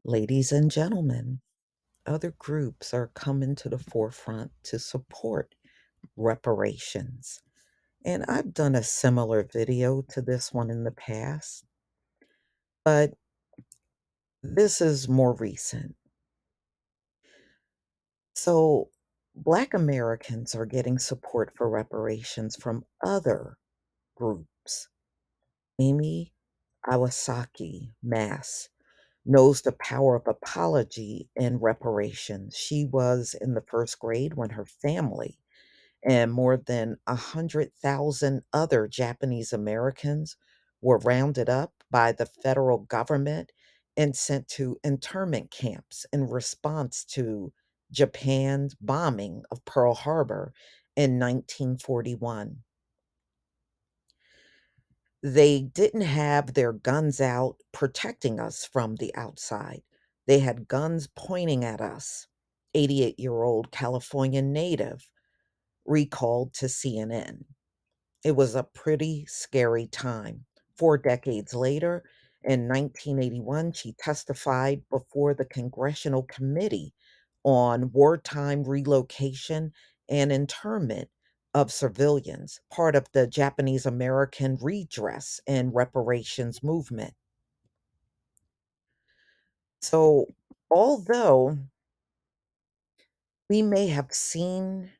Ladies and gentlemen, other groups are coming to the forefront to support reparations. And I've done a similar video to this one in the past, but this is more recent. So, Black Americans are getting support for reparations from other groups. Amy Iwasaki Mass knows the power of apology and reparations. She was in the first grade when her family and more than 100,000 other Japanese Americans were rounded up by the federal government and sent to internment camps in response to Japan's bombing of Pearl Harbor in 1941. They didn't have their guns out protecting us from the outside. They had guns pointing at us. 88-year-old California native recalled to CNN. It was a pretty scary time. 4 decades later, in 1981, she testified before the Congressional Committee on Wartime Relocation and Internment of Civilians, part of the Japanese American Redress and Reparations movement. So, although we may have seen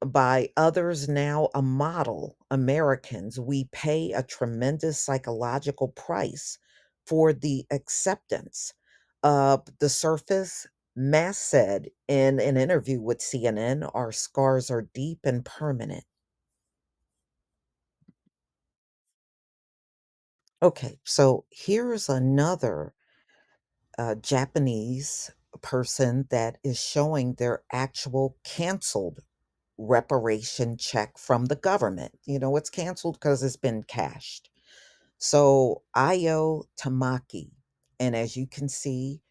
by others now a model, Americans, we pay a tremendous psychological price for the acceptance of the surface. Mass said in an interview with CNN, our scars are deep and permanent. Okay, so here's another Japanese person that is showing their actual canceled reparation check from the government. You know, it's canceled because it's been cashed. So Io Tamaki, and as you can see,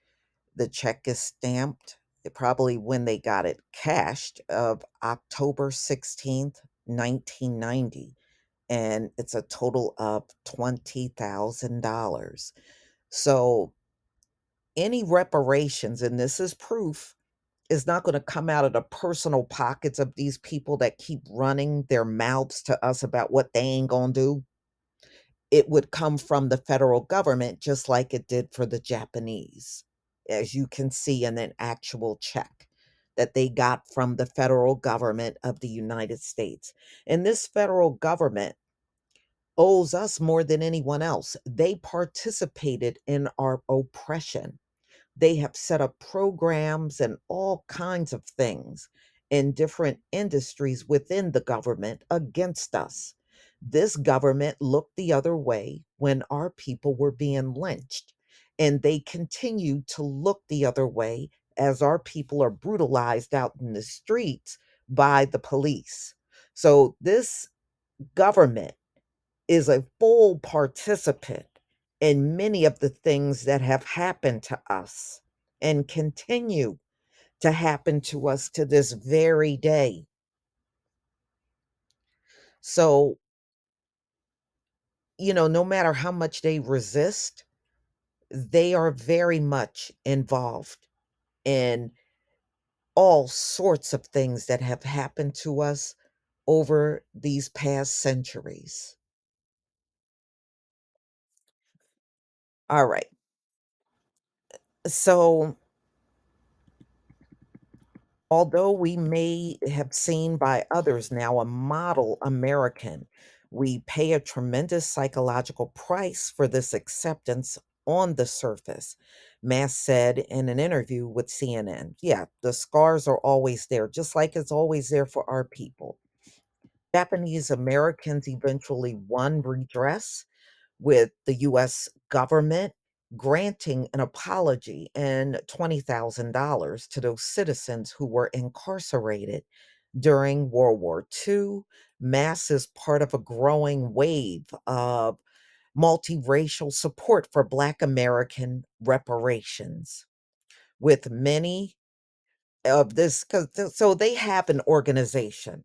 the check is stamped probably when they got it cashed of October 16th, 1990. And it's a total of $20,000. So any reparations, and this is proof, is not going to come out of the personal pockets of these people that keep running their mouths to us about what they ain't going to do. It would come from the federal government, just like it did for the Japanese, as you can see in an actual check that they got from the federal government of the United States. And this federal government owes us more than anyone else. They participated in our oppression. They have set up programs and all kinds of things in different industries within the government against us. This government looked the other way when our people were being lynched, and they continue to look the other way as our people are brutalized out in the streets by the police. So, this government is a full participant in many of the things that have happened to us and continue to happen to us to this very day. So, no matter how much they resist, they are very much involved in all sorts of things that have happened to us over these past centuries. All right. So, although we may have seen by others now a model American, we pay a tremendous psychological price for this acceptance on the surface. Mass said in an interview with CNN. Yeah, the scars are always there, just like it's always there for our people. Japanese Americans eventually won redress with the US government granting an apology and $20,000 to those citizens who were incarcerated during World War II. Mass is part of a growing wave of multiracial support for Black American reparations, with many of this, because so they have an organization.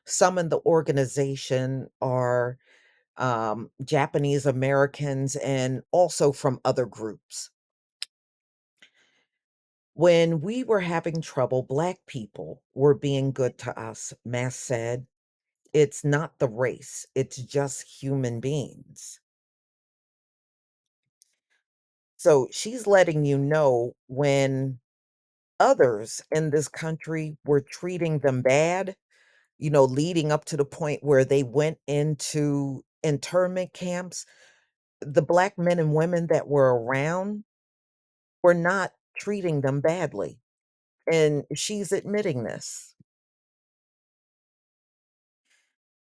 Some in the organization are Japanese Americans and also from other groups. When we were having trouble, Black people were being good to us, Mass said. It's not the race, it's just human beings. So she's letting you know when others in this country were treating them bad, leading up to the point where they went into internment camps, the Black men and women that were around were not treating them badly. And she's admitting this.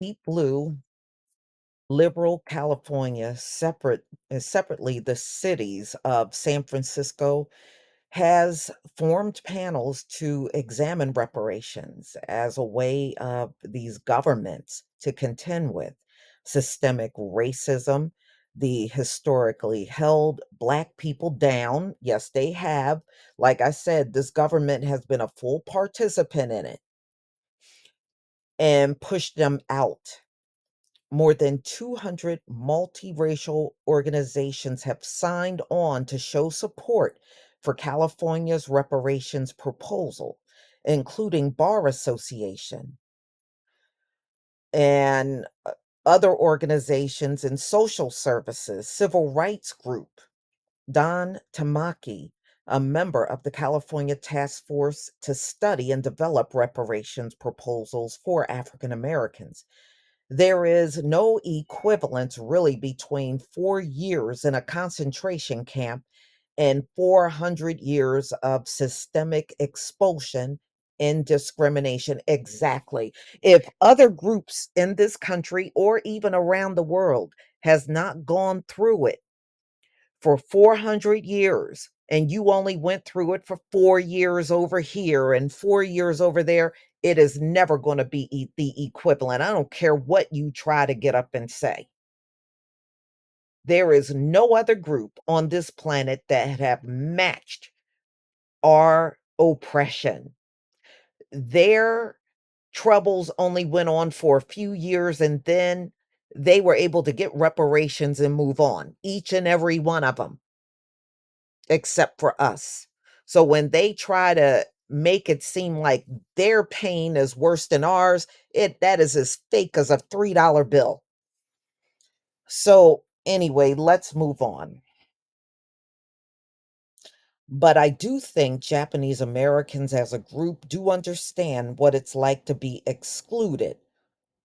Deep Blue, liberal California, separately the cities of San Francisco has formed panels to examine reparations as a way of these governments to contend with systemic racism, the historically held Black people down. Yes, they have. Like I said, this government has been a full participant in it and pushed them out. More than 200 multiracial organizations have signed on to show support for California's reparations proposal, including Bar Association and other organizations in social services, civil rights group. Don Tamaki, a member of the California Task Force to study and develop reparations proposals for African Americans. There is no equivalence really between 4 years in a concentration camp and 400 years of systemic expulsion and discrimination. Exactly. If other groups in this country or even around the world has not gone through it for 400 years and you only went through it for 4 years over here and 4 years over there, it is never going to be the equivalent. I don't care what you try to get up and say. There is no other group on this planet that have matched our oppression. Their troubles only went on for a few years and then they were able to get reparations and move on, each and every one of them except for us. So when they try to make it seem like their pain is worse than ours, that is as fake as a $3 bill. So anyway, let's move on. But I do think Japanese Americans as a group do understand what it's like to be excluded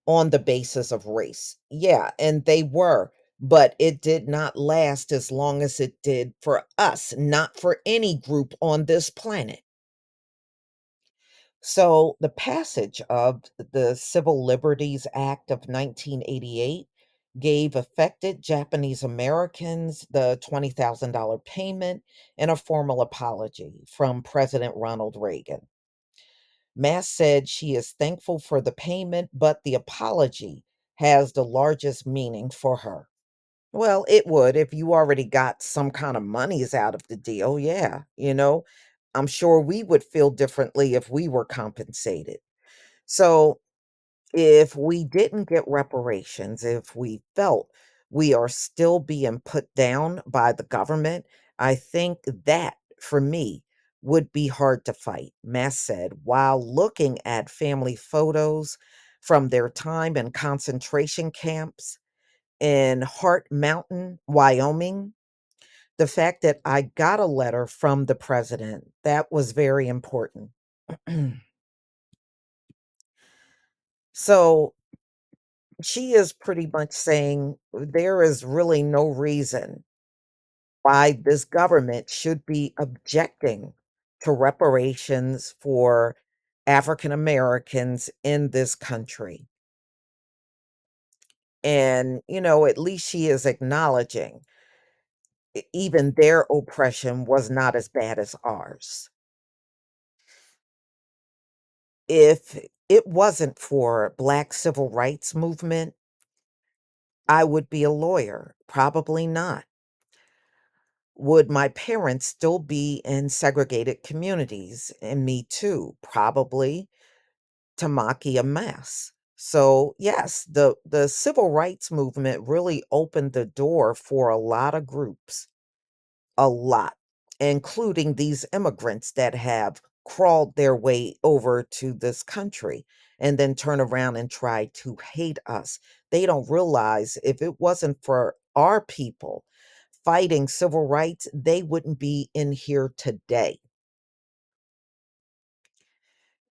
on the basis of race. Yeah, and they were, but it did not last as long as it did for us, not for any group on this planet. So, the passage of the Civil Liberties Act of 1988 gave affected Japanese Americans the $20,000 payment and a formal apology from President Ronald Reagan. Mass said she is thankful for the payment, but the apology has the largest meaning for her. Well, it would if you already got some kind of monies out of the deal. Yeah, I'm sure we would feel differently if we were compensated. So, if we didn't get reparations, if we felt we are still being put down by the government, I think that for me would be hard to fight, Mass said, while looking at family photos from their time in concentration camps in Hart Mountain, Wyoming. The fact that I got a letter from the president, that was very important. So she is pretty much saying there is really no reason why this government should be objecting to reparations for African Americans in this country. And, at least she is acknowledging even their oppression was not as bad as ours. If it wasn't for Black civil rights movement, I would be a lawyer. Probably not. Would my parents still be in segregated communities? And me too. Probably Tamaki a mess. So yes, the civil rights movement really opened the door for a lot of groups. A lot. including these immigrants that have crawled their way over to this country and then turn around and try to hate us. They don't realize if it wasn't for our people fighting civil rights, they wouldn't be in here today.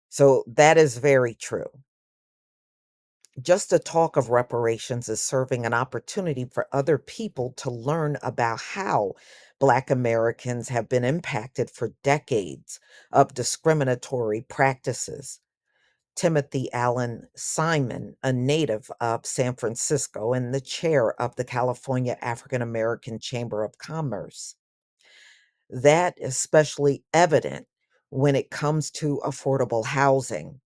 So that is very true. Just the talk of reparations is serving an opportunity for other people to learn about how Black Americans have been impacted for decades of discriminatory practices. Timothy Allen Simon, a native of San Francisco and the chair of the California African American Chamber of Commerce, that is especially evident when it comes to affordable housing.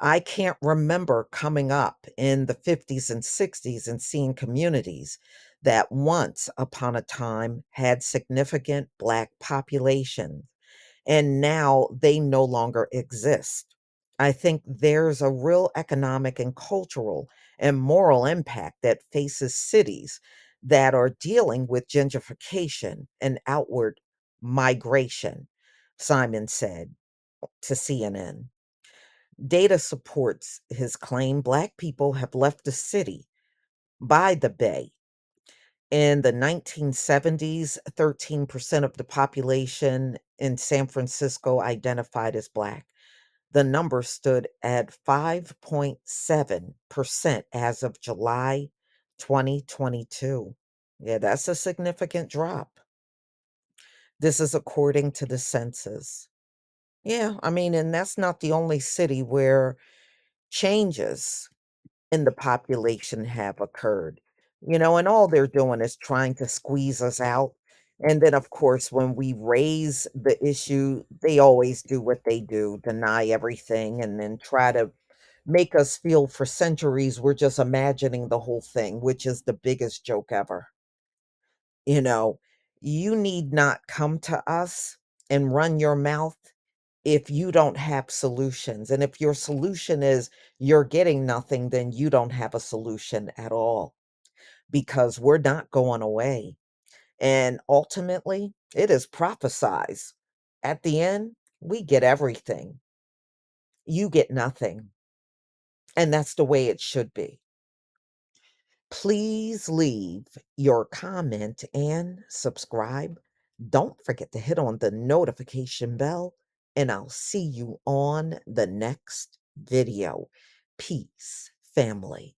I can't remember coming up in the 50s and 60s and seeing communities that once upon a time had significant Black populations and now they no longer exist. I think there's a real economic and cultural and moral impact that faces cities that are dealing with gentrification and outward migration, Simon said to CNN. Data supports his claim Black people have left the city by the Bay. In the 1970s, 13% of the population in San Francisco identified as Black. The number stood at 5.7% as of July 2022. Yeah, that's a significant drop. This is according to the census. Yeah, I mean, and that's not the only city where changes in the population have occurred. And all they're doing is trying to squeeze us out. And then, of course, when we raise the issue, they always do what they do, deny everything, and then try to make us feel for centuries we're just imagining the whole thing, which is the biggest joke ever. You know, you need not come to us and run your mouth if you don't have solutions. And if your solution is you're getting nothing, then you don't have a solution at all because we're not going away. And ultimately, it is prophesized. At the end, we get everything. You get nothing. And that's the way it should be. Please leave your comment and subscribe. Don't forget to hit on the notification bell, and I'll see you on the next video. Peace, family.